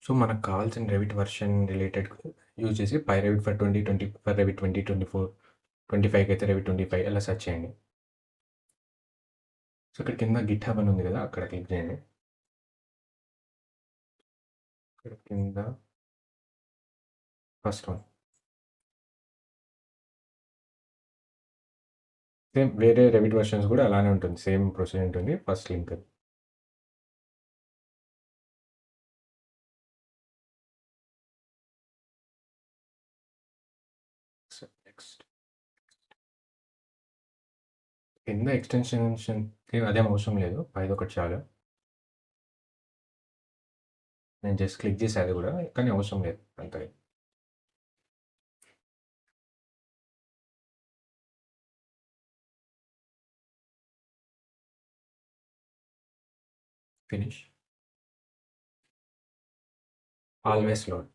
So, మనకు కావాల్సిన రెవిట్ version related use చేసి pyRevit ఫర్ 2020 ఫర్ రెవిట్ 2024, 25కి అయితే రెవిట్ 25 అలా సెర్చ్ చేయండి. సో, ఇక్కడ కింద గిట్‌హబ్ అని ఉంది కదా! అక్కడ క్లిక్ చేయండి. ఇక్కడ కింద ఫస్ట్ వన్. సేమ్ వేరే రెవిట్ వెర్షన్స్ కూడా అలానే ఉంటుంది. సేమ్ ప్రొసీజర్ ఉంటుంది. ఫస్ట్ లింక్ అది. సో, నెక్స్ట్ కింద ఎక్స్‌టెన్షన్స్‌కి అదేం అవసరం లేదు. పైదొకటి చాలు. నేను జస్ట్ క్లిక్ చేశా అది కూడా. కానీ అవసరం లేదు అంతగా. ఫినిష్. Always load.